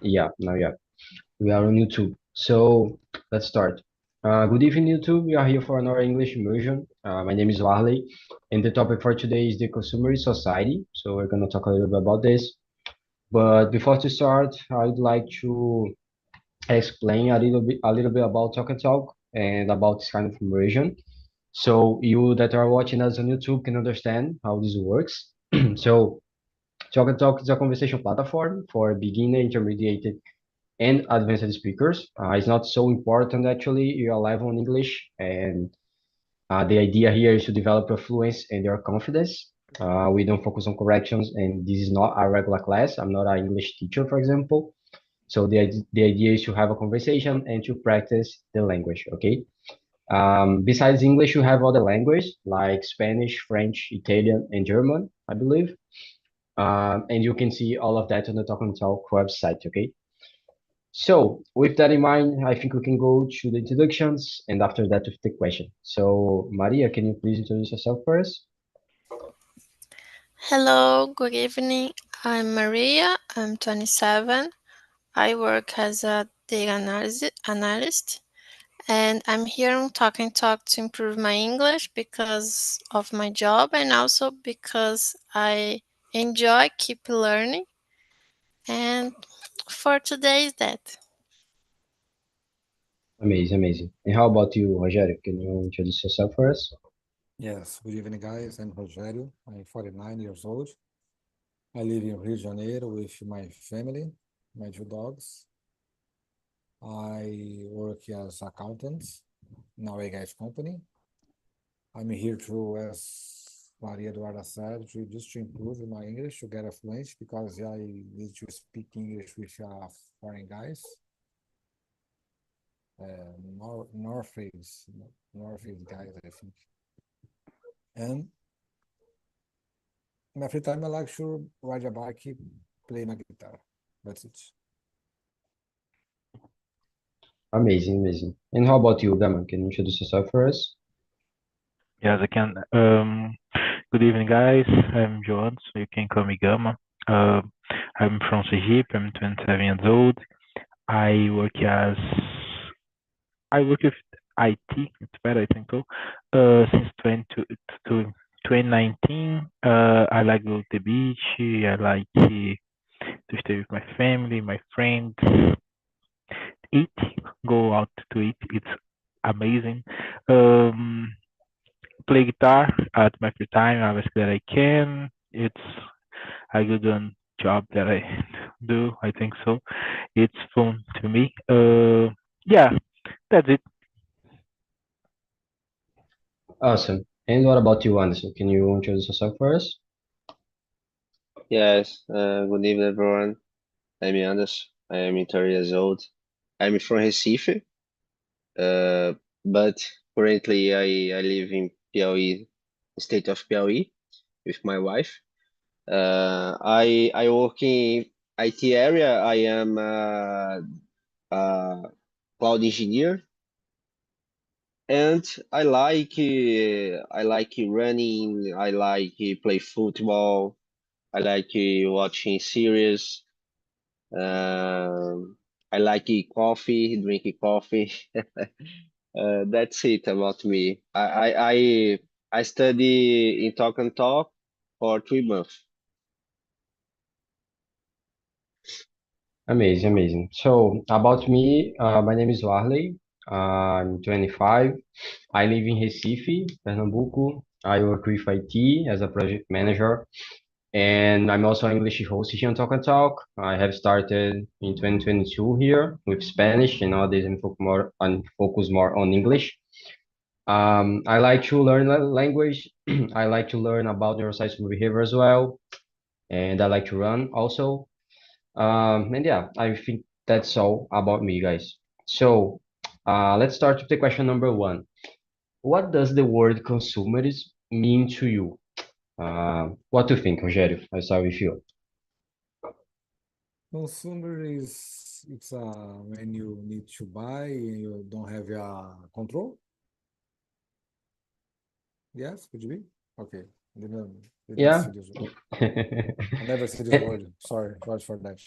Yeah, we are on YouTube. So let's start. Good evening, YouTube. We are here for another English immersion. My name is Warley, and the topic for today is the consumerist society. So we're gonna talk a little bit about this. But before to start, I'd like to explain a little bit about Talk and Talk and about this kind of immersion. So you that are watching us on YouTube can understand how this works. So Talk and Talk is a conversation platform for beginner, intermediate, and advanced speakers. It's not so important actually your level in English, and the idea here is to develop your fluency and your confidence. We don't focus on corrections, and this is not a regular class. I'm not an English teacher, for example. So the idea is to have a conversation and to practice the language. Okay. Besides English, you have other languages like Spanish, French, Italian, and German, I believe. And you can see all of that on the Talk and Talk website. Okay. So with that in mind, I think we can go to the introductions and after that with the question. So Maria, can you please introduce yourself first? Hello, good evening. I'm Maria. I'm 27. I work as a data analyst, and I'm here on Talk and Talk to improve my English because of my job and also because I enjoy keep learning. And for today is that. Amazing, amazing. And how about you, Rogério? Can you introduce yourself first? Yes, good evening, guys. I'm Rogério. I'm 49 years old. I live in Rio de Janeiro with my family, my two dogs. I work as accountant in a guys company. I'm here to, as Maria Eduarda said, just to improve my English to get a fluency because I need to speak English with foreign guys. Northeast guys, I think. And in my free time, I like to ride a bike, play my guitar. That's it. Amazing, amazing. And how about you, Gama? Can you introduce yourself first? Yes, I can. Good evening, guys. I'm João, so you can call me Gama. Uh, I'm from Sergipe. I'm 27 years old. I work as I work with IT. It's better, I think so. Since 2019. I like go to the beach. I like to stay with my family, my friends, eat, go out to eat. It's amazing. Um, Play guitar at my free time, obviously that I can. It's a good job that I do. I think so. It's fun to me. Yeah, that's it. Awesome. And what about you, Anderson? Can you introduce yourself first? Yes, good evening, everyone. I'm Anders. I am 30 years old. I'm from Recife, uh, but currently I live in Piauí, state of Piauí, with my wife. I work in IT area. I am a cloud engineer, and I like running. I like play football. I like watching series. Um, I like coffee, drinking coffee. That's it about me. I study in Talk and Talk for 3 months. Amazing, amazing. So about me, my name is Warley. I'm 25. I live in Recife, Pernambuco. I work with IT as a project manager. And I'm also an English host here on Talk and Talk. I have started in 2022 here with Spanish, and nowadays I'm focus more on English. I like to learn language. I like to learn about neuroscience and behavior as well, and I like to run also. And yeah, I think that's all about me, guys. So let's start with the question number one. What does the word consumerism mean to you? What do you think, Rogério? I start with you. Consumer is it's when you need to buy and you don't have control. Yes, could you be? Okay. Didn't Yeah. see this word. I never see this word. Sorry for that.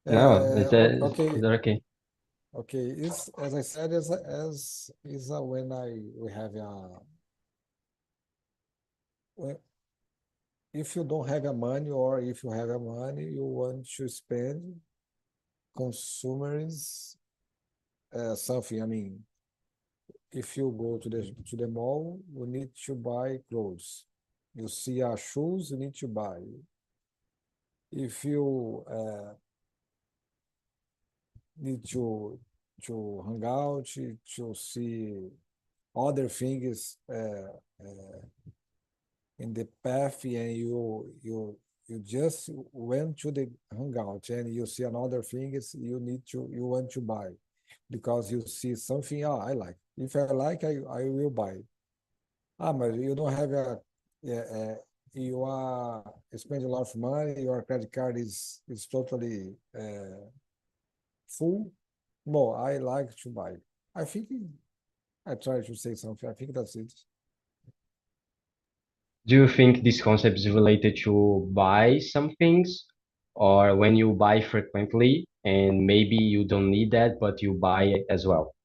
No, it's Okay, okay. okay. Is as I said, as is when we have a when, if you don't have a money or if you have a money you want to spend consumers something. I mean, if you go to the mall, you need to buy clothes. You see shoes, you need to buy. If you need to hang out, to see other things in the path, and you just went to the hangout and you see another things you want to buy because you see something, I like. If I like, I will buy. But you don't have you are spending a lot of money, your credit card is totally full. No, I like to buy. I think I try to say something. I think that's it. Do you think this concept is related to buy some things, or when you buy frequently and maybe you don't need that, but you buy it as well?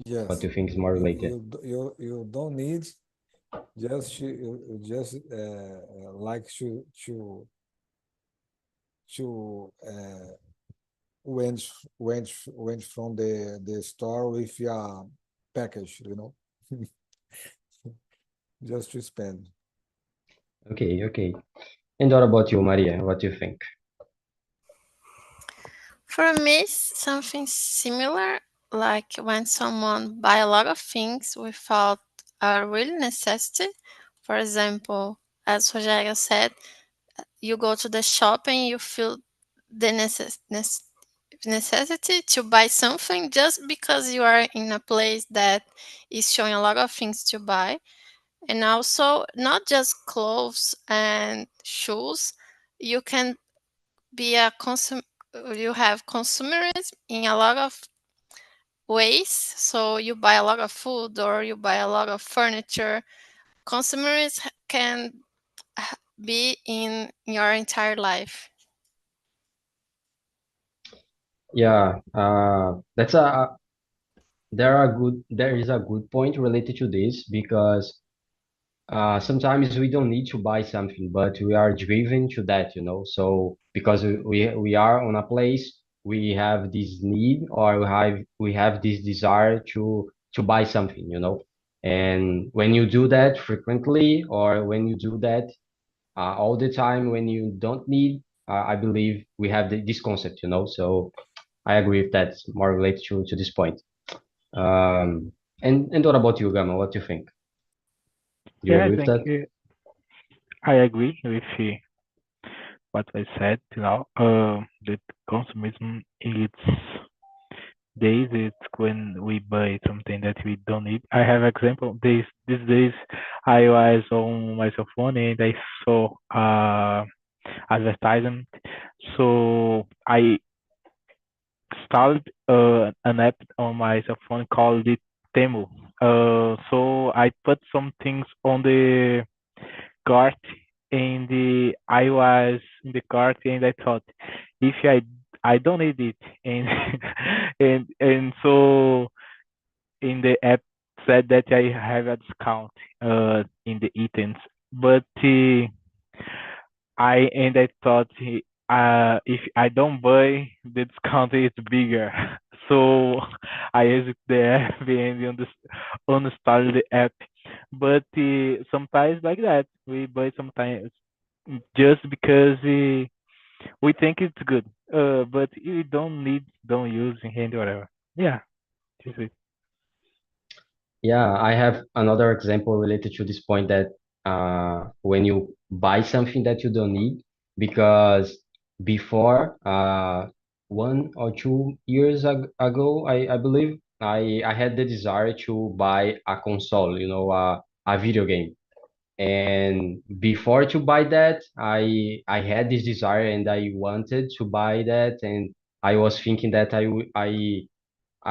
What Yes, do you think is more related? you don't need just you just like to went from the store with a package, just to spend. Okay, okay. And what about you, Maria? What do you think? For me, something similar, like when someone buy a lot of things without a real necessity. For example, as Rogério said, you go to the shop and you feel the necessity to buy something just because you are in a place that is showing a lot of things to buy. And also, not just clothes and shoes, you can be you have consumerism in a lot of ways. So you buy a lot of food or you buy a lot of furniture. Consumerism can be in your entire life. Yeah, that's a there is a good point related to this because sometimes we don't need to buy something, but we are driven to that, you know. So because we are on a place, we have this need or we have this desire to buy something, you know. And when you do that frequently, or when you do that all the time, when you don't need, I believe we have this concept, you know. So I agree with that. It's more related to this point. Um, and what about you, Gama? What do you think? Do you Yeah, I agree with think that? I agree with what I said now. That consumerism it's days it's when we buy something that we don't need. I have example these days I was on my cell phone and I saw advertisement. So I installed an app on my cell phone called it Temu. So I put some things on the cart and I was in the cart and I thought if I don't need it and so in the app said that I have a discount in the items, but I thought if I don't buy, the discount is bigger. So I used the app and uninstalled the app. But sometimes like that, we buy sometimes just because we think it's good. But you don't need, don't use, and whatever. Yeah, just it. Yeah, I have another example related to this point that when you buy something that you don't need, because before 1 or 2 years ago, I believe I had the desire to buy a console, you know, a video game. And before to buy that, I had this desire and I wanted to buy that, and I was thinking that I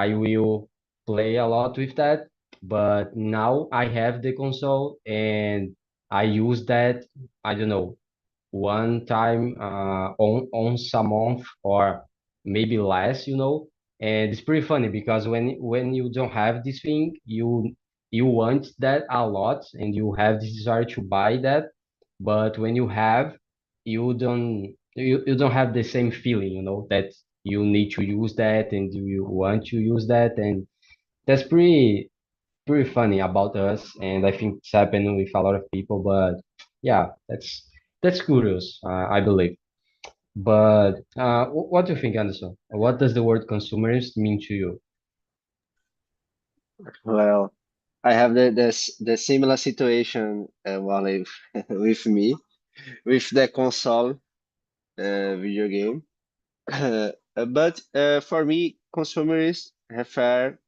will play a lot with that, but now I have the console and I use that, I don't know, one time on once a month, or maybe less, and it's pretty funny because when you don't have this thing, you want that a lot and you have this desire to buy that, but when you have, you don't have the same feeling, that you need to use that and you want to use that, and that's pretty funny about us, and I think it's happening with a lot of people, but yeah, that's curious, I believe. But what do you think, Anderson? What does the word consumerist mean to you? Well, I have the similar situation, Wally, with me with the console video game. But for me, consumerists refer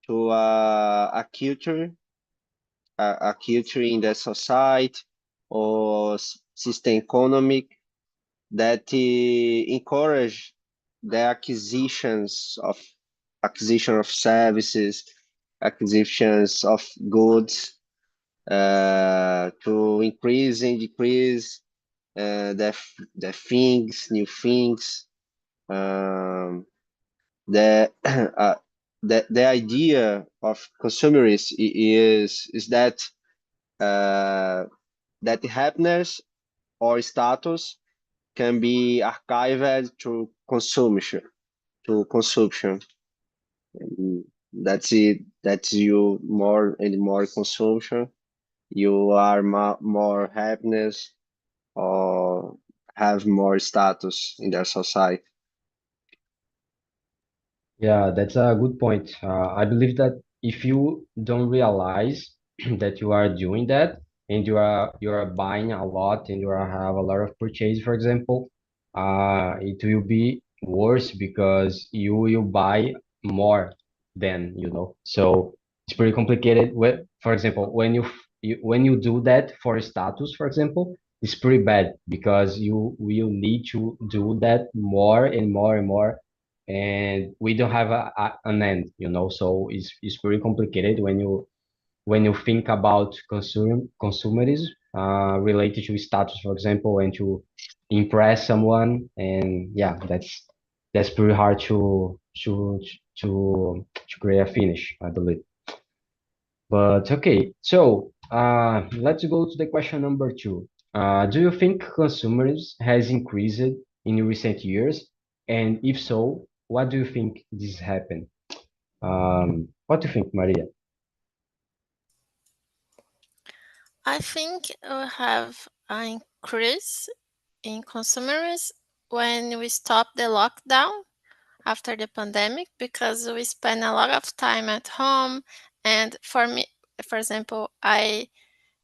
to a culture in the society or system economic that encourage the acquisition of services, acquisitions of goods to increase and decrease the things, new things. Um, the the idea of consumerism is that that happiness or status can be archived to consumption. To consumption. Mm, That's it. That's you more and more consumption. You are more happiness or have more status in their society. Yeah, that's a good point. I believe that if you don't realize that you are doing that and you are buying a lot and have a lot of purchase, for example, it will be worse because you will buy more than, So it's pretty complicated. For example, when you do that for status, for example, it's pretty bad because you will need to do that more and more and more, and we don't have an end, so it's pretty complicated when you think about consumerism related to status, for example, and to impress someone, and yeah, that's pretty hard to create a finish, I believe. But okay, so let's go to the question number two. Do you think consumerism has increased in recent years? And if so, what do you think this happened? What do you think, Maria? I think we have an increase in consumerism when we stop the lockdown after the pandemic, because we spend a lot of time at home. And for me, for example, I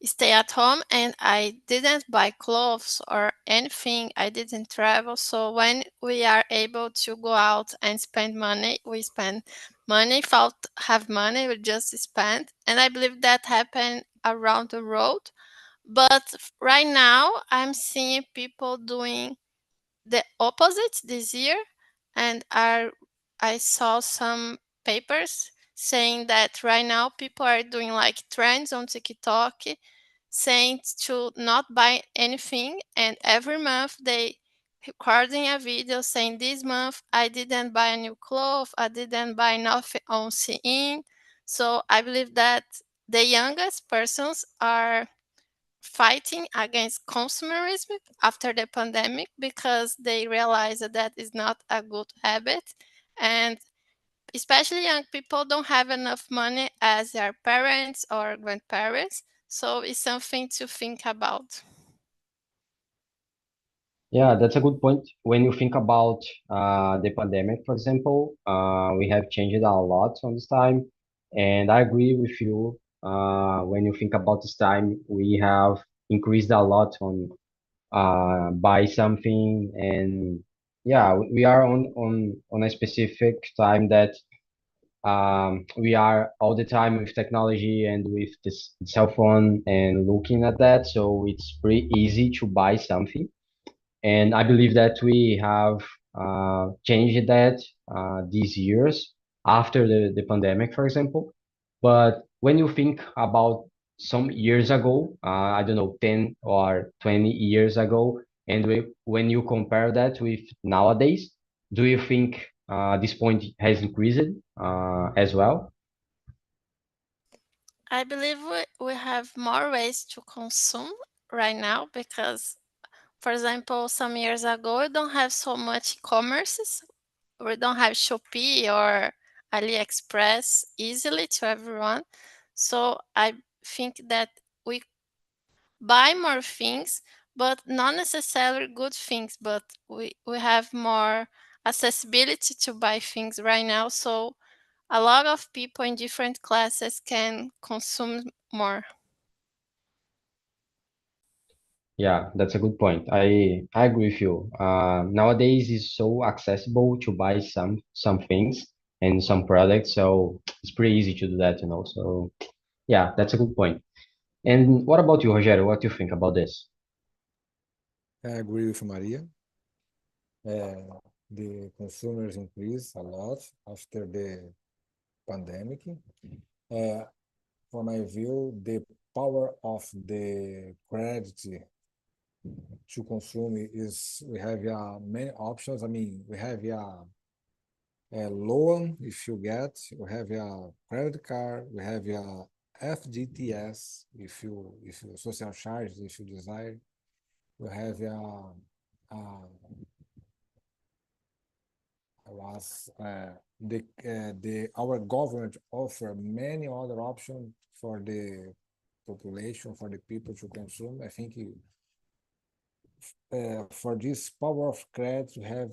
stay at home and I didn't buy clothes or anything. I didn't travel. So when we are able to go out and spend money, we spend money. If I have money, we just spend. And I believe that happened around the world. But right now, I'm seeing people doing the opposite this year, and I saw some papers saying that right now people are doing like trends on TikTok saying to not buy anything, and every month they recording a video saying this month I didn't buy a new clothes, I didn't buy nothing on Shein. So I believe that the youngest persons are fighting against consumerism after the pandemic because they realize that that is not a good habit, and especially young people don't have enough money as their parents or grandparents, so it's something to think about. Yeah, that's a good point. When you think about the pandemic, for example, we have changed a lot on this time, and I agree with you. When you think about this time, we have increased a lot on buy something, and yeah, we are on a specific time that we are all the time with technology and with this cell phone and looking at that, so it's pretty easy to buy something, and I believe that we have changed that these years after the pandemic, for example. But when you think about some years ago, I don't know, 10 or 20 years ago, and when you compare that with nowadays, do you think this point has increased as well? I believe we have more ways to consume right now because, for example, some years ago, we don't have so much commerces. We don't have Shopee or AliExpress easily to everyone. So I think that we buy more things, but not necessarily good things, but we have more accessibility to buy things right now. So a lot of people in different classes can consume more. Yeah, that's a good point. I agree with you. Nowadays it's so accessible to buy some things and some products, so it's pretty easy to do that, you know. So yeah, that's a good point. And what about you, Rogério? What do you think about this? I agree with Maria. The consumers increased a lot after the pandemic. For my view, the power of the credit to consume is we have many options. I mean, we have a loan if you get, we have a credit card, we have a FGTS if you social charges if you desire. We have was the our government offer many other options for the population, for the people to consume. I think for this power of credit to have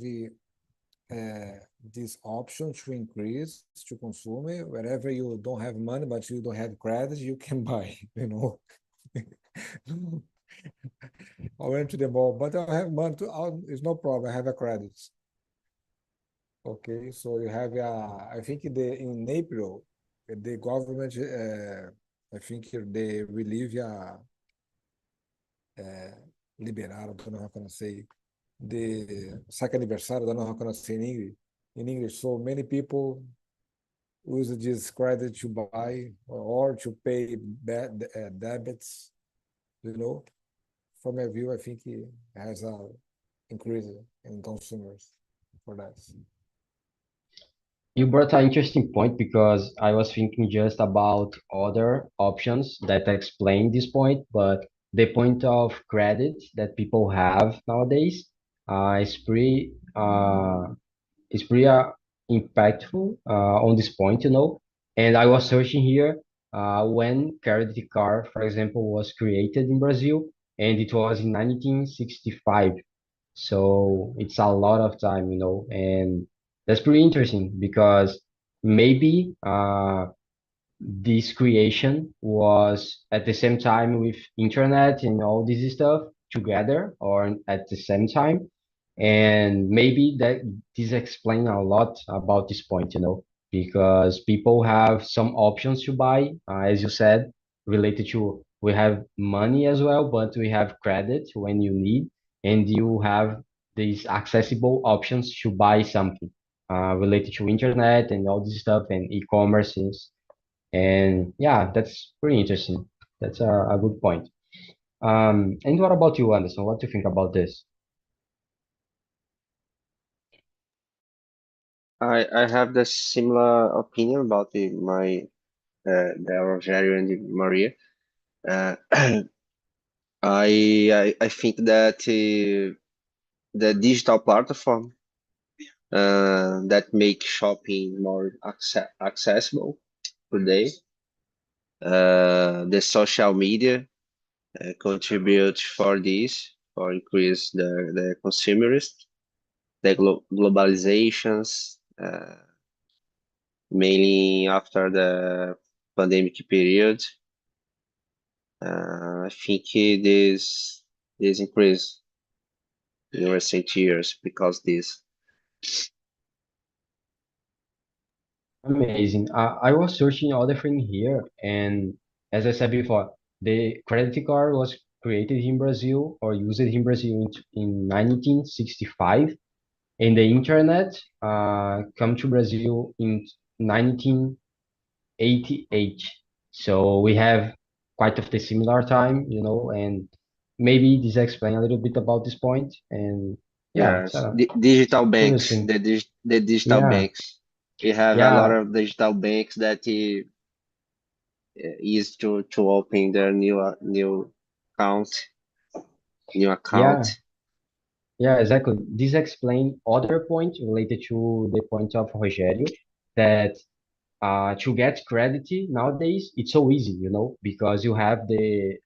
this option to increase to consume it. Wherever you don't have money but you don't have credit, you can buy, you know. I went to the mall, but I have money to, it's no problem, I have a credit. Okay, so you have I think in April, the government, I think they relieve liberaram, don't know how can I say, the saque aniversário, don't know how can I say in English. In English, so many people use this credit to buy or to pay debits, you know. From my view, I think it has a increase in consumers for that. You brought an interesting point because I was thinking just about other options that explain this point, but the point of credit that people have nowadays is pretty impactful on this point, you know. And I was searching here when credit card, for example, was created in Brazil, and it was in 1965. So it's a lot of time, you know, and that's pretty interesting because maybe this creation was at the same time with internet and all this stuff together or at the same time, and maybe that this explain a lot about this point, you know, because people have some options to buy, as you said, related to we have money as well, but we have credit when you need, and you have these accessible options to buy something related to internet and all this stuff and e-commerce. And yeah, that's pretty interesting. That's a good point. And what about you, Anderson? What do you think about this? I have the similar opinion about the Rogerio and the Maria. Uh, I think that the digital platform that make shopping more accessible today. The social media contribute for this, for increase the consumerist, the globalizations, mainly after the pandemic period. I think this increase in recent years because this. Amazing. I was searching other thing here, and as I said before, the credit card was created in Brazil or used in Brazil in 1965, and the internet come to Brazil in 1988. So we have quite of the similar time, you know, and maybe this explain a little bit about this point. And Yeah, Yes, so digital banks, interesting. the digital Yeah, banks. We have a lot yeah, of digital banks that is to open their account, new yeah, account. yeah, exactly. This explain other point related to the point of Rogério that to get credit nowadays it's so easy, because you have a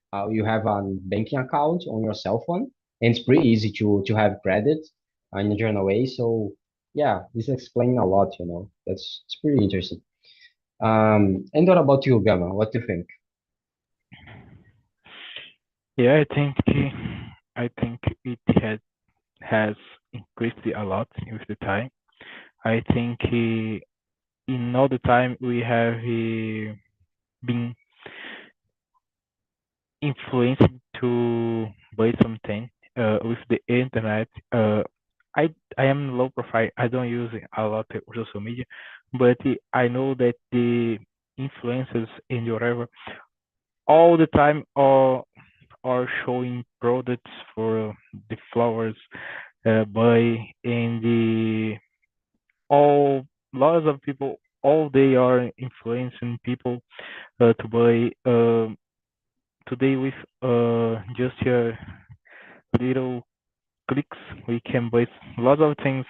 banking account on your cell phone, and it's pretty easy to have credit in a general way. So yeah, this explain a lot, That's it's pretty interesting. And what about you, Gama? What do you think? Yeah, I think it has increased a lot with the time. I think in all the time we have been influenced to buy something with the internet. I am low profile. I don't use a lot of social media, but I know that the influencers and whatever all the time are showing products for the flowers buy, and the all lots of people all they are influencing people to buy today with just a little clicks we can buy lots of things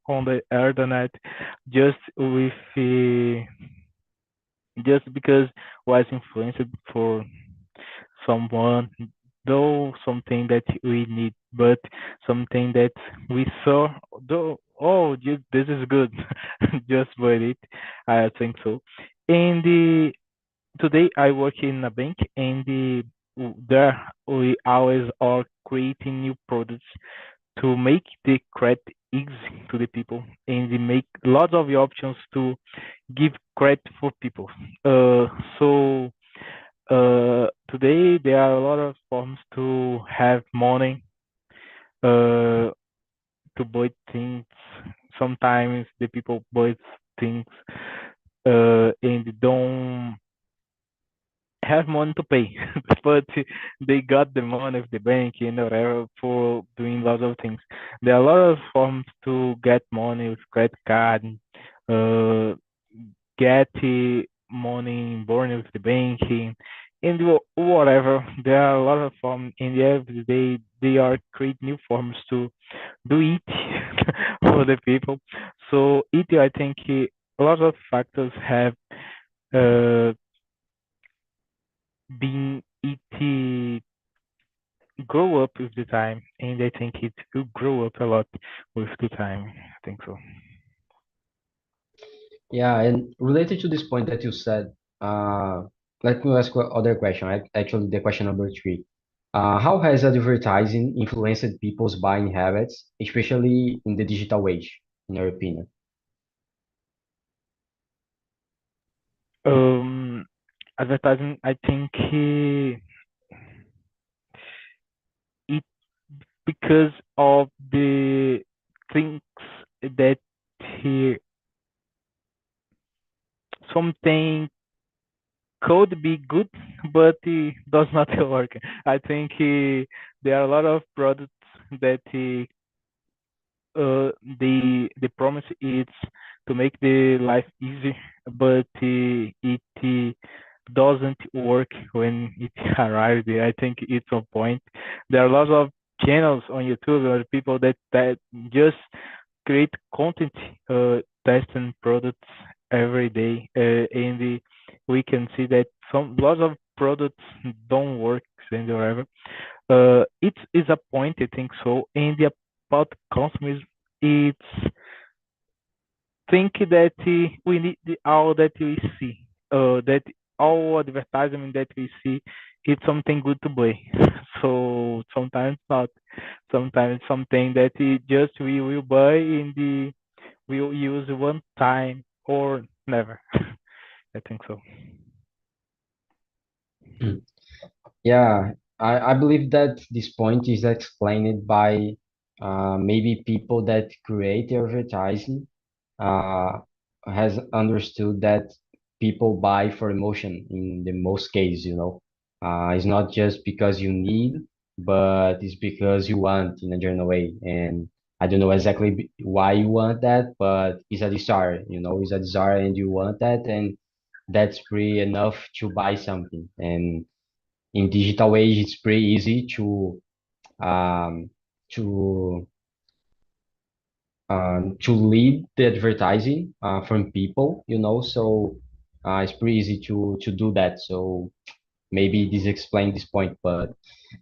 on the internet just with just because was influenced for someone, though something that we need, but something that we saw, though, oh, this is good, just buy it. I think so. And today I work in a bank, and there we always are creating new products to make the credit easy to the people, and they make lots of options to give credit for people. Uh, so today there are a lot of forms to have money uh, to buy things. Sometimes the people buy things and don't have money to pay, but they got the money of the bank and whatever for doing lots of things. There are a lot of forms to get money with credit card, uh, get money born with the banking, and whatever. There are a lot of forms, and every day they are create new forms to do it for the people. So it, I think, a lot of factors have uh, been it grow up with the time, and I think it will grow up a lot with the time. I think so. Yeah, and related to this point that you said, let me ask other question. Actually, the question number three. How has advertising influenced people's buying habits, especially in the digital age, in your opinion? Um, Advertising, I think it because of the things that he something could be good, but it does not work. I think there are a lot of products that the promise is to make the life easy, but it doesn't work when it arrives. I think it's a point. There are lots of channels on YouTube or people that just create content testing products every day, and we can see that some lots of products don't work and whatever. It is a point, I think so. And about consumerism, it's think that we need all that we see, that all advertisement that we see, it's something good to buy. So sometimes not. Sometimes something that just we will buy and we will use one time or never. I think so. Yeah, I believe that this point is explained by maybe people that create the advertising uh, has understood that people buy for emotion in the most cases, It's not just because you need, but it's because you want in a general way. And I don't know exactly why you want that, but it's a desire, it's a desire and you want that, and that's pretty enough to buy something. And in digital age, it's pretty easy um, to to lead the advertising from people, so it's pretty easy to do that. So maybe this explains this point, but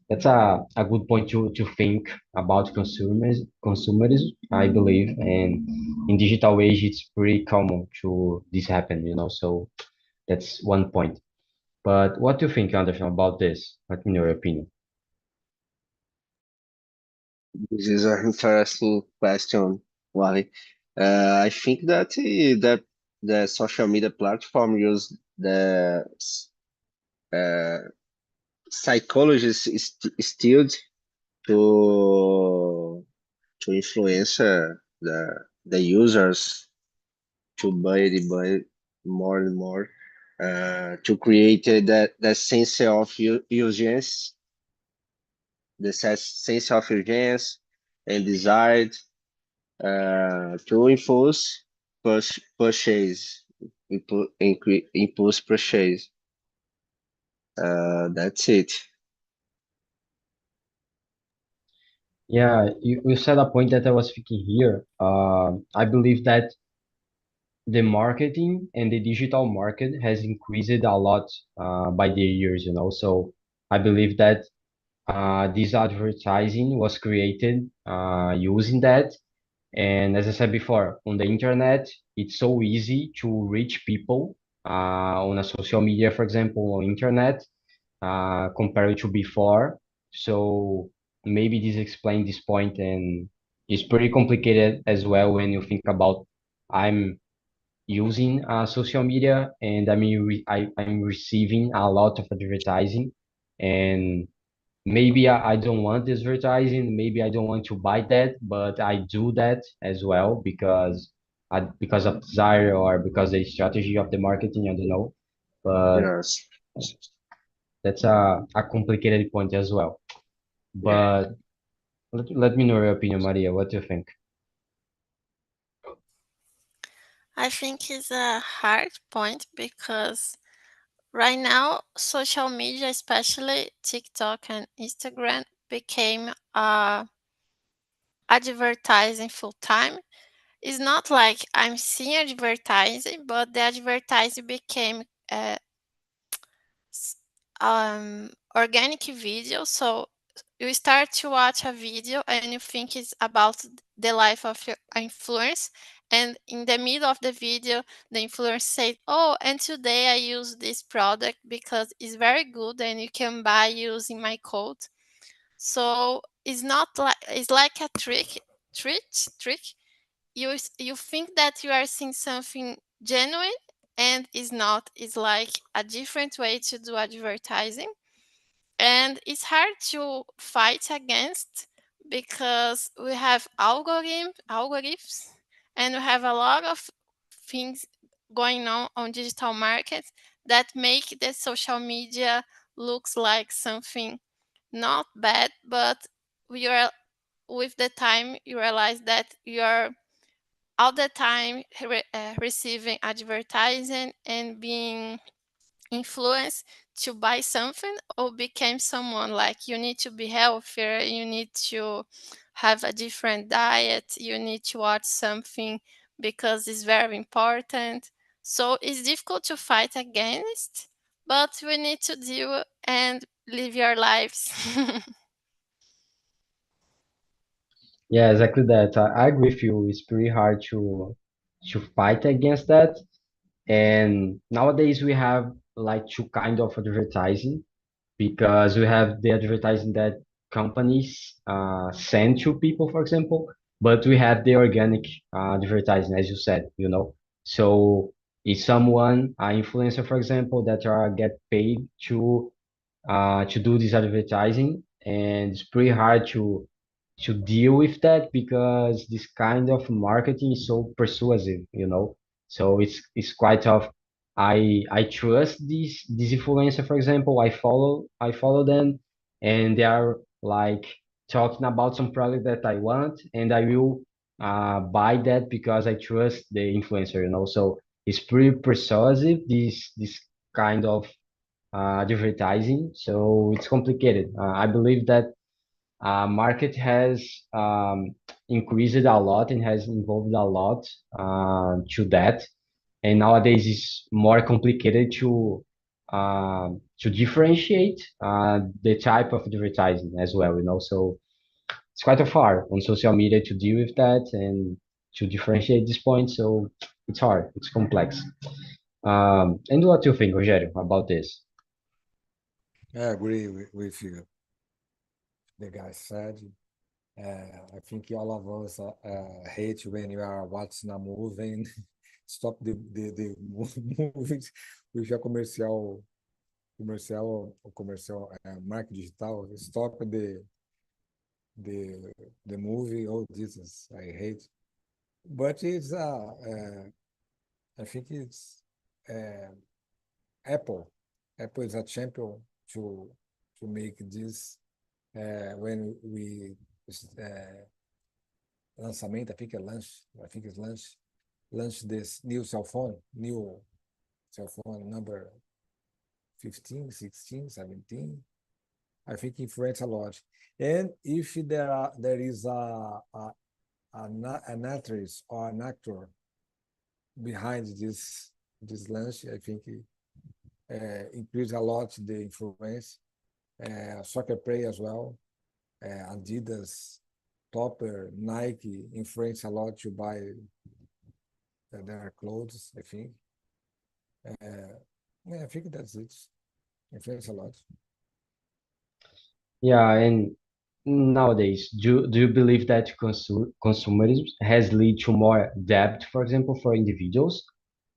that's a good point to think about consumerism, I believe. And in digital age, it's pretty common to this happen, so that's one point. But what do you think, Anderson, about this? Let me know your opinion. This is an interesting question, Wally. I think that the social media platform use the uh, psychologists instilled to influence the users to buy more and more, to create that sense of urgency, sense of urgency and desire, to purchase, impulse purchase. That's it. Yeah, you said a point that I was thinking here. I believe that the marketing and the digital market has increased a lot by the years, So I believe that this advertising was created using that. And as I said before, on the internet, it's so easy to reach people on a social media, for example, on internet, compared to before. So maybe this explains this point, and it's pretty complicated as well when you think about I'm using social media, and I'm receiving a lot of advertising, and maybe I don't want this advertising, maybe I don't want to buy that, but I do that as well because of desire or because the strategy of the marketing, I don't know. But Yes. that's a complicated point as well. Yeah. But let me know your opinion, Maria. What do you think? I think it's a hard point because right now social media, especially TikTok and Instagram, became advertising full time. It's not like I'm seeing advertising, but the advertising became uh, s- organic video. So you start to watch a video and you think it's about the life of your influence. And in the middle of the video, the influencer said, "Oh, and today I use this product because it's very good and you can buy using my code." So it's not like it's like a trick. You think that you are seeing something genuine and it's not. It's like a different way to do advertising, and it's hard to fight against because we have algorithms, and we have a lot of things going on digital markets that make the social media looks like something not bad, but we are with the time you realize that you're all the time receiving advertising and being influenced to buy something or became someone like you need to be healthier, you need to have a different diet, you need to watch something because it's very important. So it's difficult to fight against, but we need to deal and live your lives. Yeah, exactly that. I agree with you. It's pretty hard to fight against that. And nowadays we have like two kind of advertising, because we have the advertising that companies send to people, for example, but we have the organic advertising, as you said, So if someone, an influencer, for example, that are get paid to do this advertising, and it's pretty hard to deal with that because this kind of marketing is so persuasive, So it's quite tough. I trust this influencer, for example. I follow them, and they are like talking about some product that I want, and I will buy that because I trust the influencer, you know. So it's pretty persuasive, this kind of advertising. So it's complicated. I believe that market has increased a lot and has evolved a lot to that, and nowadays it's more complicated to differentiate the type of advertising as well, you know. So it's quite a far on social media to deal with that and to differentiate this point. So it's hard, it's complex. And what do you think, Rogério, about this? I agree with you. The guy said. I think all of us hate when you are watching a movie and stop the movies with a comercial marketing digital. Stop the movie. Oh Jesus, I hate. But it's I think it's Apple. Apple is a champion to make this when we lançamento, I think it's launch this new cell phone number 15, 16, 17. I think influence a lot. And if there is an actress or an actor behind this launch, I think increase a lot the influence. Soccer player as well. Adidas, Topper, Nike influence a lot to buy their clothes, I think. I think that's it. Influence a lot. Yeah, and nowadays, do you believe that consumerism has led to more debt, for example, for individuals?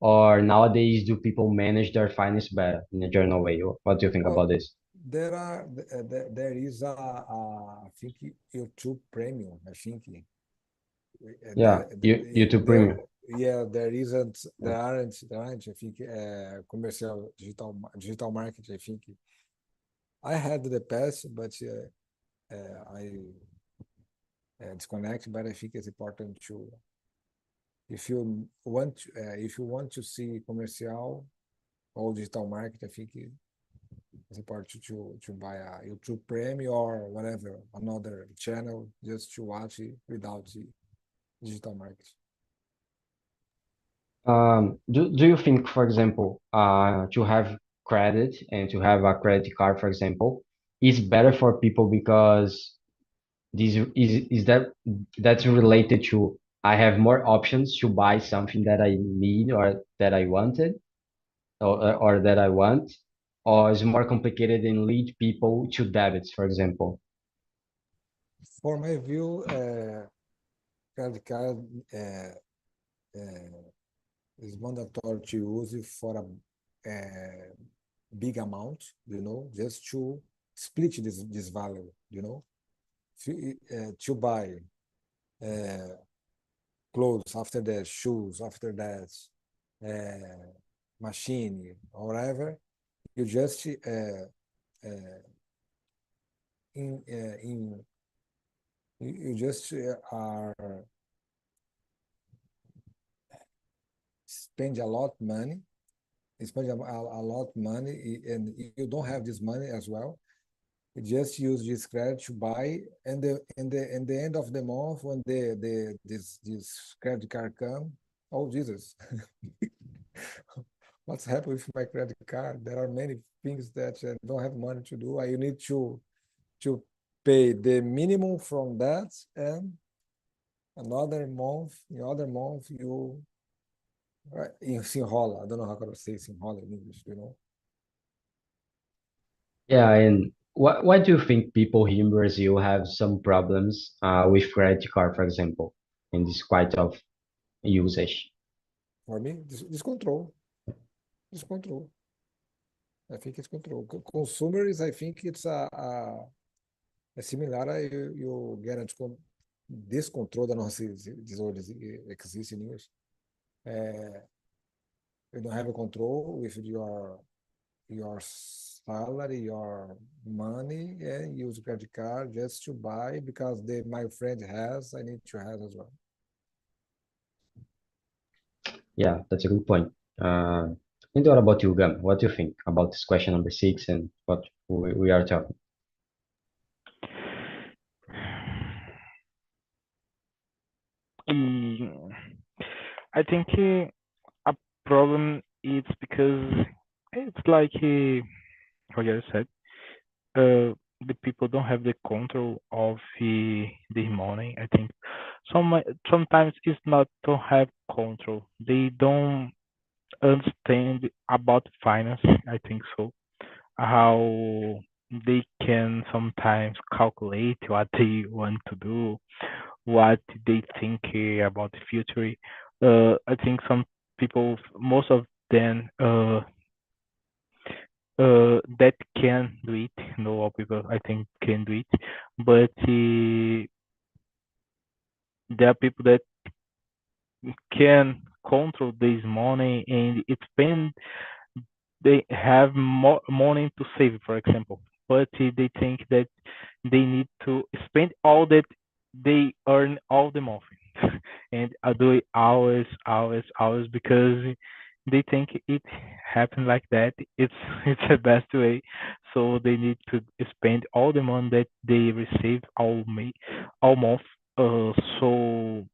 Or nowadays, do people manage their finance better in a general way? What do you think about Well, this? there is I think YouTube Premium. I think Yeah, YouTube Premium. there aren't. I think commercial digital marketing. I think I had the past, but I disconnect. But I think it's important to if you want to see commercial or digital market, I think it's important to buy a YouTube Premium or whatever another channel just to watch it without the digital market. Do you think, for example, to have credit and to have a credit card, for example, is better for people because this is that's related to I have more options to buy something that I need or that I wanted or that I want, or is more complicated and lead people to debits, for example? For my view, credit card is mandatory to use it for a big amount, just to split this value, to buy clothes, after that shoes, after that machine or whatever, you just you just are spend a lot money, and you don't have this money as well. You just use this credit to buy, and the end of the month when this credit card come, oh Jesus, what's happened with my credit card? There are many things that I don't have money to do. You need to pay the minimum from that, and another month, the other month you se enrola. I don't know how to say se enrola in English, Yeah, and why do you think people here in Brazil have some problems with credit card, for example, in this quite of usage? For me, this control. I think it's control. Consumers, I think it's a similar you get descontrol da nossa desordens existe in English. You don't have a control with your your salary, your money, and use credit card just to buy because my friend has, I need to have as well. Yeah, that's a good point. And what about you, Gam? What do you think about this question number 6 and what we are talking? I think a problem is because it's like Roger said, the people don't have the control of the money. I think sometimes it's not to have control. They don't understand about finance. I think so. How they can sometimes calculate what they want to do, what they think about the future. I think some people, most of them, that can do it. No, all people I think can do it, but there are people that can control this money and it spend. They have more money to save, for example, but they think that they need to spend all that they earn all the month and do it hours, hours, hours because they think it happened like that. It's it's the best way. So they need to spend all the money that they receive all month. So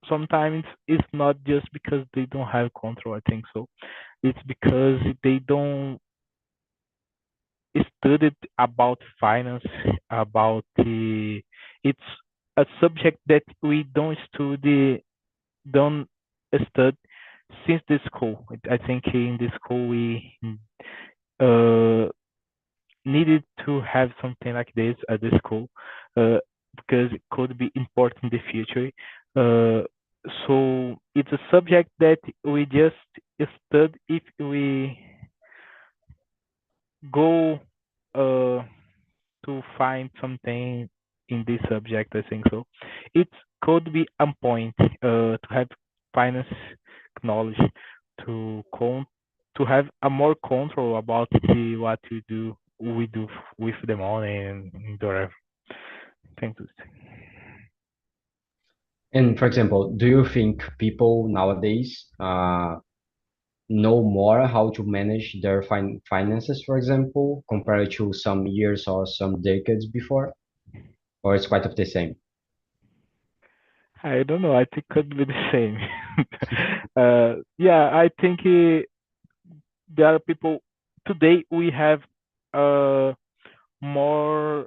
sometimes it's not just because they don't have control. I think so. It's because they don't studied about finance, about the it's a subject that we don't study since the school. I think in the school we uh, needed to have something like this at the school uh, because it could be important in the future. Uh, so it's a subject that we just study if we go uh, to find something in this subject. I think so. It could be a point to have finance knowledge to to have a more control about what we do with the money and whatever. Thank you. And for example, do you think people nowadays know more how to manage their finances, for example, compared to some years or some decades before, or it's quite of the same? I don't know. I think it could be the same. Yeah, I think there are people today. We have more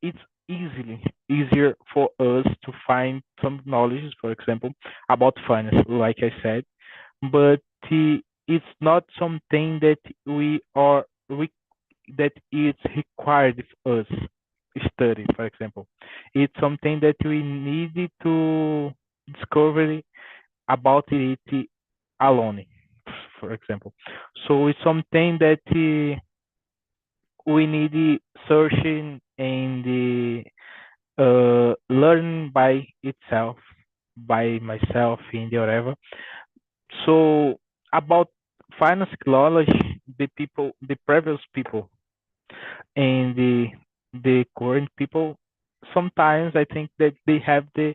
it's easier for us to find some knowledge, for example, about finance, like I said, but it's not something that that is required of us study, for example. It's something that we need to discover about it alone, for example. So it's something that we need searching and learn by itself, by myself in the whatever. So about finance knowledge, the previous people and the current people, sometimes I think that they have the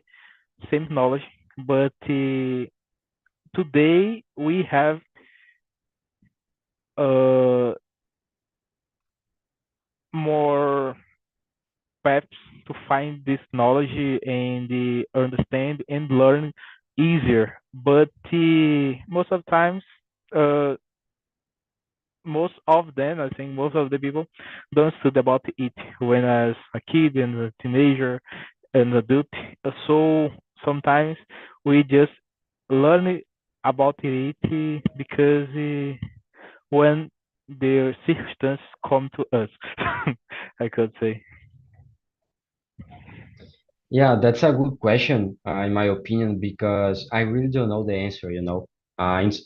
same knowledge, but today we have uh, more paths to find this knowledge and understand and learn easier. But most of the times, uh, most of them, I think most of the people don't study about it when as a kid and a teenager and adult. So sometimes we just learn about it because when the circumstances come to us, I could say. Yeah, that's a good question, in my opinion, because I really don't know the answer, you know.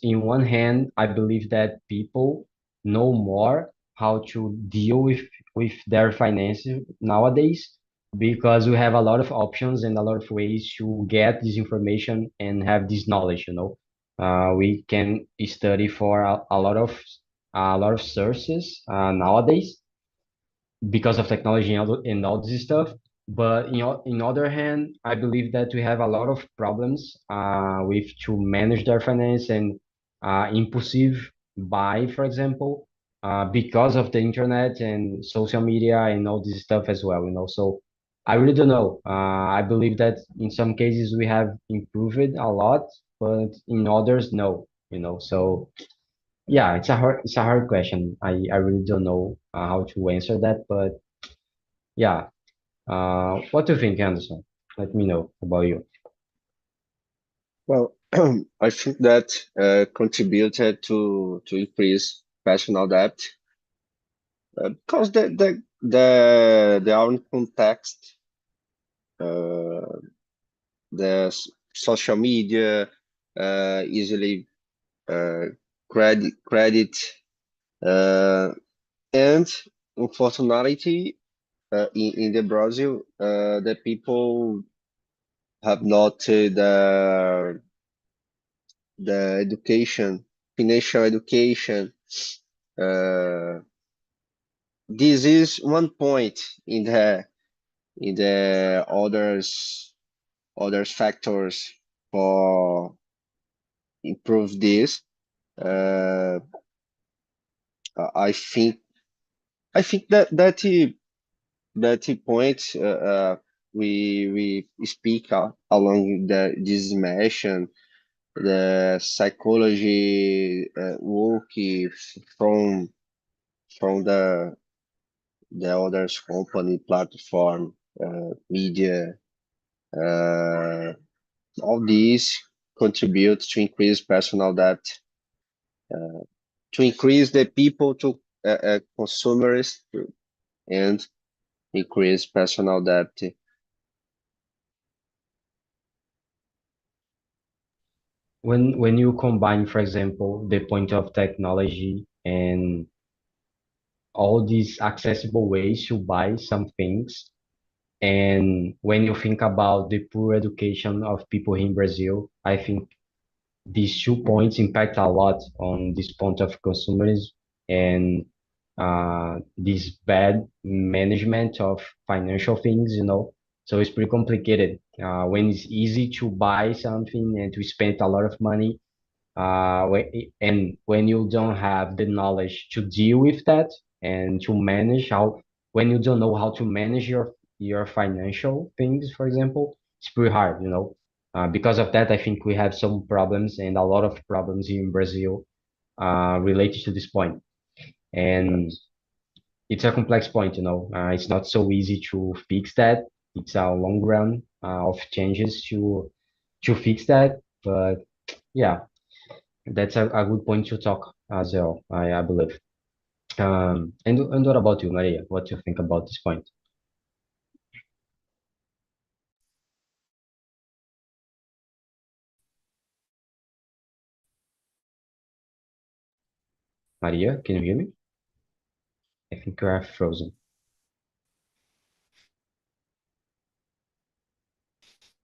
In one hand, I believe that people know more how to deal with their finances nowadays because we have a lot of options and a lot of ways to get this information and have this knowledge, you know. We can study for a lot of a lot of sources nowadays because of technology and all this stuff. But in other hand, I believe that we have a lot of problems with to manage their finance and impulsive buy, for example, because of the internet and social media and all this stuff as well. So I really don't know. I believe that in some cases we have improved a lot, but in others, no. So yeah, it's a hard question. I really don't know how to answer that, but yeah. What do you think, Anderson? Let me know about you. Well, I think that contributed to increase personal debt because the our context, uh, social media, easily uh, credit, and unfortunately, in the Brazil, the people have not the education, financial education. Uh, this is one point in the others factors for improve this. Uh, I think that point we speak along this mention the psychology work from the others company platform media uh, all these contribute to increase personal debt to increase the people to consumers and increase personal debt. When you combine, for example, the point of technology and all these accessible ways to buy some things, and when you think about the poor education of people in Brazil, I think these 2 points impact a lot on this point of consumerism and this bad management of financial things. So it's pretty complicated. When it's easy to buy something and to spend a lot of money, and when you don't have the knowledge to deal with that and to manage when you don't know how to manage your financial things, for example, it's pretty hard. Because of that, I think we have some problems and a lot of problems here in Brazil related to this point. And it's a complex point. It's not so easy to fix that. It's a long run of changes to fix that. But yeah, that's a good point to talk as well, I believe. And what about you, Maria? What do you think about this point? Maria, can you hear me? I think you are frozen.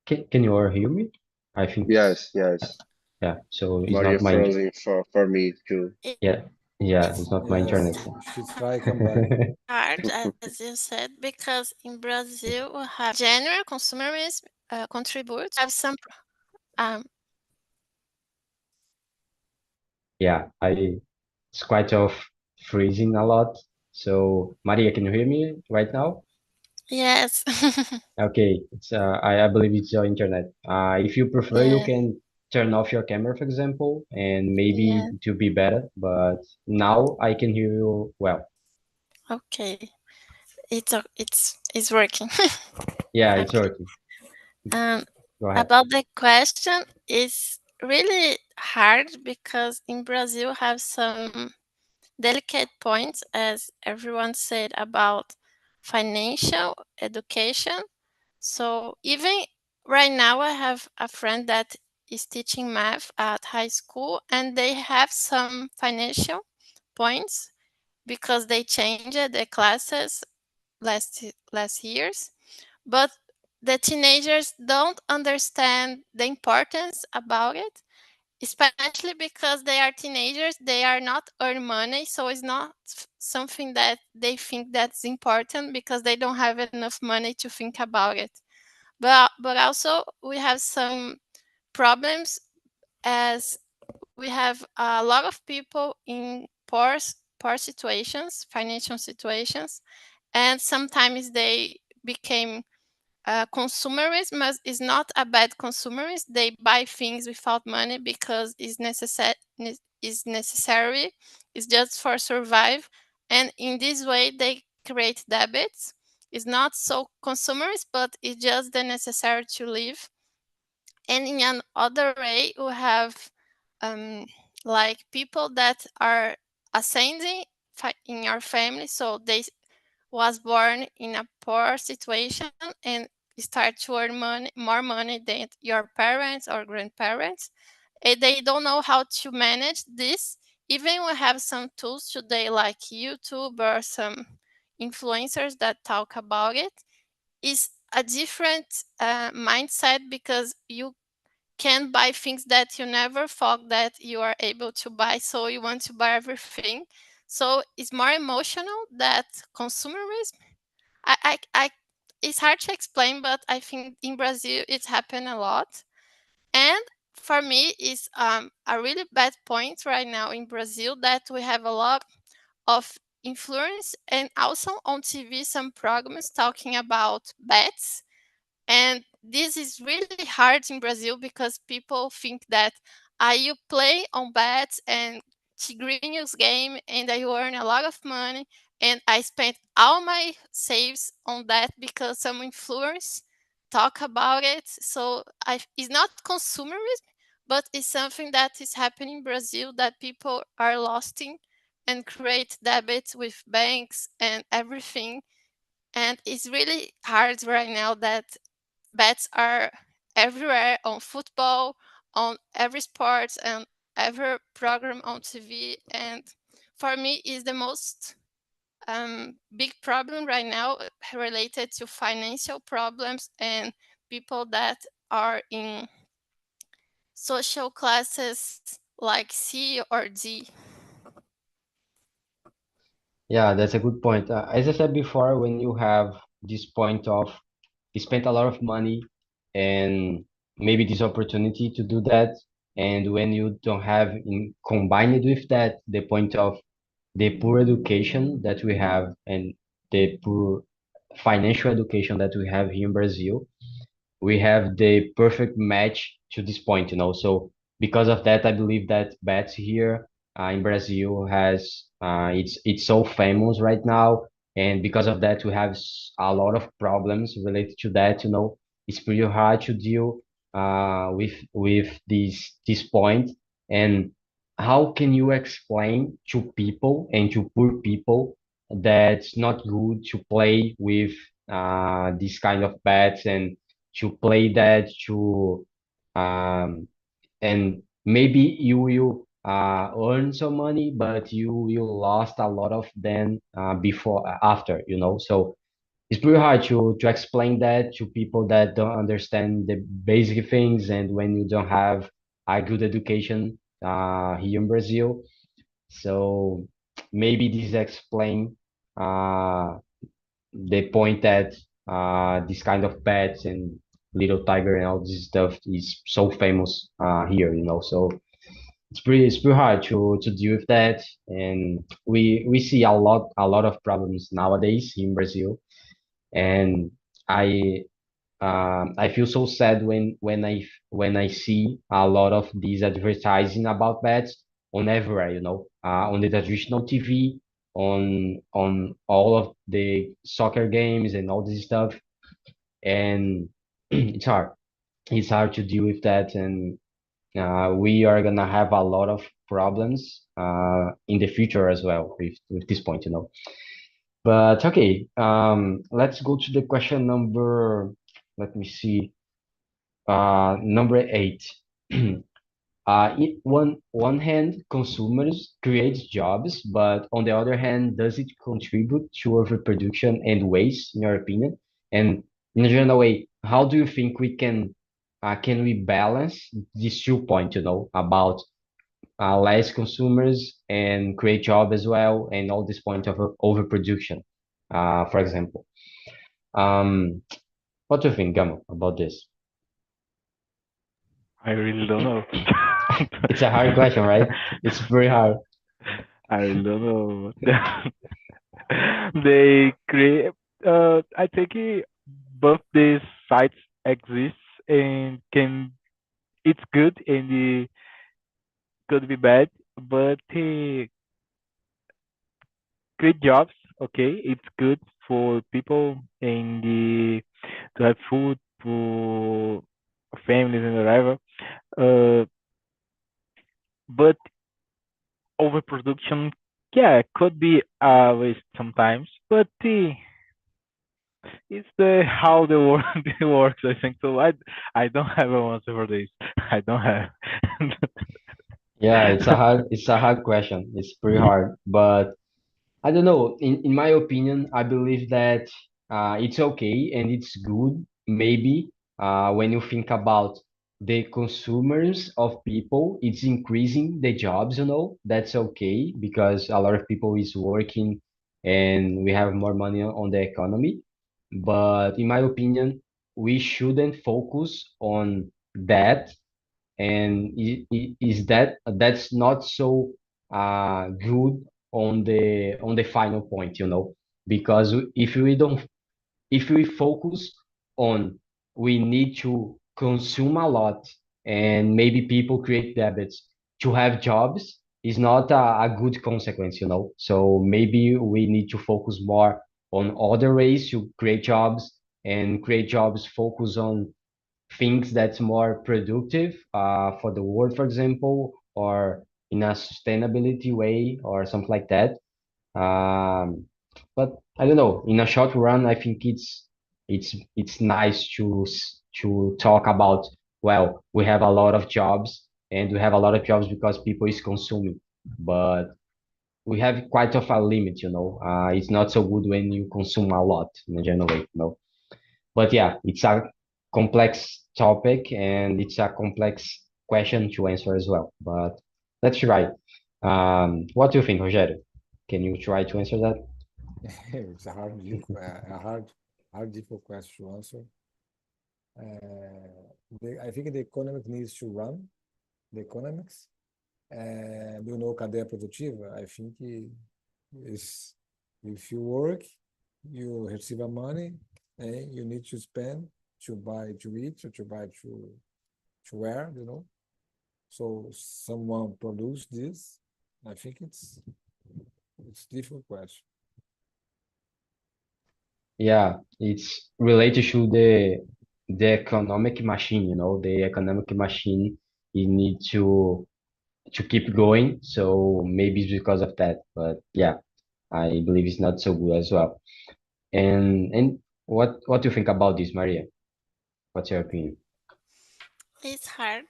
Can you all hear me? I think Yes, uh, yes. yeah. So it's Mario not my frozen for me too. yeah yeah. It's It's not my Yes, internet. she try come back. hard, as you said, because in Brazil we have general consumerism contribute have some um, Yeah, it's quite of freezing a lot. So Maria, can you hear me right now? yes. Okay, I believe it's your internet. If you prefer, you Yeah, can turn off your camera, for example, and maybe yeah, it will be better. But now I can hear you well. okay. It's working. Yeah, it's Okay. working. Um, Go ahead. about the question is really hard because in Brazil have some delicate points, as everyone said, about financial education. So even right now, I have a friend that is teaching math at high school, and they have some financial points because they changed the classes last years. But the teenagers don't understand the importance about it, especially because they are teenagers, they are not earn money, so it's not something that they think that's important because they don't have enough money to think about it. But also we have some problems, as we have a lot of people in poor situations, financial situations, and sometimes they became consumerism is not a bad consumerist. They buy things without money because is necessary. It's just for survive, and in this way they create debits. It's not so consumerist, but it's just the necessary to live. And in another way, we have like people that are ascending in your family, so they was born in a poor situation and start to earn more money than your parents or grandparents. And they don't know how to manage this. Even we have some tools today like YouTube or some influencers that talk about it. Is a different mindset because you can buy things that you never thought that you are able to buy, so you want to buy everything. So it's more emotional that consumerism. I it's hard to explain, but I think in Brazil it's happened a lot. And for me, it's a really bad point right now in Brazil that we have a lot of influence and also on TV some programs talking about bets, and this is really hard in Brazil because people think that you play on bets and Tigrinho's game and I earn a lot of money. And I spent all my saves on that because some influencers talk about it. So it's not consumerism, but it's something that is happening in Brazil that people are lost in and create debits with banks and everything. And it's really hard right now that bets are everywhere on football, on every sports, and every program on TV. And for me, is the most big problem right now related to financial problems and people that are in social classes like C or D. Yeah, that's a good point. As I said before, when you have this point of you spent a lot of money and maybe this opportunity to do that, and when you don't have in combined with that the point of the poor education that we have and the poor financial education that we have here in Brazil, we have the perfect match to this point, you know. So because of that, I believe that bets here in Brazil has it's so famous right now, and because of that, we have a lot of problems related to that. You know, it's pretty hard to deal with this point. And how can you explain to people and to poor people that it's not good to play with this kind of bets and to play that to um, and maybe you will earn some money, but you will lost a lot of them before after, you know. So it's pretty hard to explain that to people that don't understand the basic things, and when you don't have a good education here in Brazil. So maybe this explain uh, the point that this kind of pets and little tiger and all this stuff is so famous here, you know. So it's pretty hard to deal with that, and we see a lot of problems nowadays in Brazil, and I I feel so sad when I see a lot of these advertising about pets on everywhere, you know, on the traditional TV, on all of the soccer games and all this stuff, and it's hard. It's hard to deal with that, and we are gonna have a lot of problems in the future as well with this point, you know. But okay, let's go to the question number. Let me see. Number 8. One hand, consumers creates jobs, but on the other hand, does it contribute to overproduction and waste, in your opinion? And in a general way, how do you think we can can we balance these 2 points, about less consumers and create job as well, and all this point of overproduction, for example. Um, what do you think, Gamo, about this? I really don't know. It's a hard question, right? It's very hard. I really don't know. They create. I think both these sites exist and can. It's good and it could be bad, but create jobs. Okay, it's good for people and to have food for families and whatever. Uh, but overproduction, yeah, could be a waste sometimes, but it's the how the world works. I think so. I don't have an answer for this. I don't have. Yeah, it's a hard question. It's pretty hard, but I don't know. In my opinion, I believe that it's okay and it's good. Maybe when you think about the consumers of people, it's increasing the jobs. That's okay because a lot of people is working and we have more money on the economy. But in my opinion, we shouldn't focus on that, and is that's not so good on the final point, because if we focus on we need to consume a lot and maybe people create debits to have jobs is not a good consequence, so maybe we need to focus more on other ways to create jobs, and create jobs focus on things that's more productive for the world, for example, or in a sustainability way or something like that. Um, but I don't know. In a short run, I think it's nice to talk about. Well, we have a lot of jobs, and we have a lot of jobs because people is consuming, but we have quite of a limit. It's not so good when you consume a lot in a general way. But yeah, it's a complex topic and it's a complex question to answer as well. But let's try. What do you think, Rogério? Can you try to answer that? It's hard, difficult question to answer. I think the economic needs to run the economics. Cadeia produtiva, I think is if you work, you receive a money, and you need to spend to buy to eat or to buy to wear, So someone produce this. I think it's difficult question. Yeah, it's related to the economic machine, the economic machine you need to keep going. So maybe it's because of that. But yeah, I believe it's not so good as well. And what do you think about this, Maria? What's your opinion? It's hard.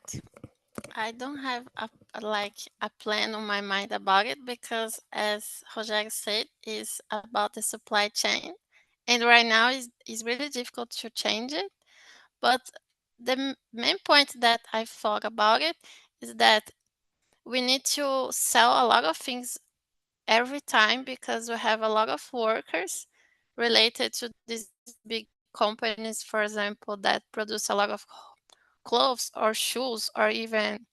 I don't have a plan on my mind about it because, as Rogério said, is about the supply chain, and right now is really difficult to change it. But the main point that I thought about it is that we need to sell a lot of things every time because we have a lot of workers related to these big companies, for example, that produce a lot of clothes or shoes or even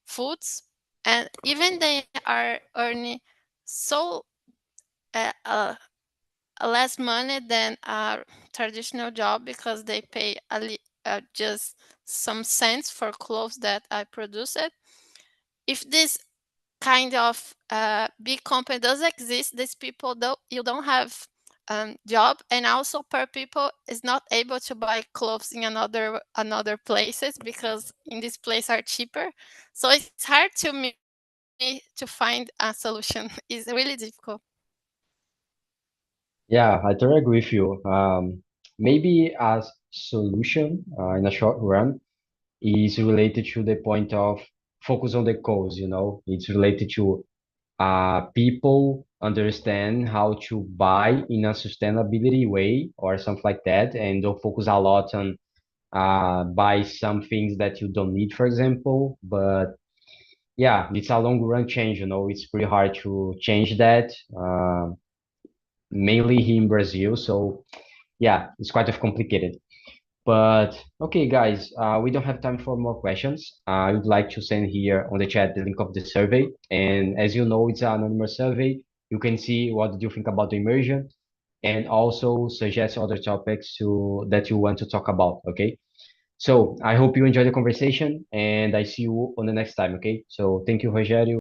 foods, and even they are earning so uh, uh, less money than a traditional job because they pay just some cents for clothes that I produce it. If this kind of big company does exist, these people don't have job, and also per people is not able to buy clothes in another places because in this place are cheaper. So it's hard to me to find a solution. It's really difficult. Yeah, I totally agree with you. Maybe a solution in a short run is related to the point of focus on the cause, It's related to people understand how to buy in a sustainability way or something like that, and don't focus a lot on buy some things that you don't need, for example. But yeah, it's a long run change, it's pretty hard to change that, mainly here in Brazil. So yeah, it's quite of complicated. But okay, guys, we don't have time for more questions. I would like to send here on the chat the link of the survey. And as you know, it's an anonymous survey. You can see what did you think about the immersion and also suggest other topics that you want to talk about. Okay. So I hope you enjoy the conversation and I see you on the next time. Okay. So thank you, Rogério.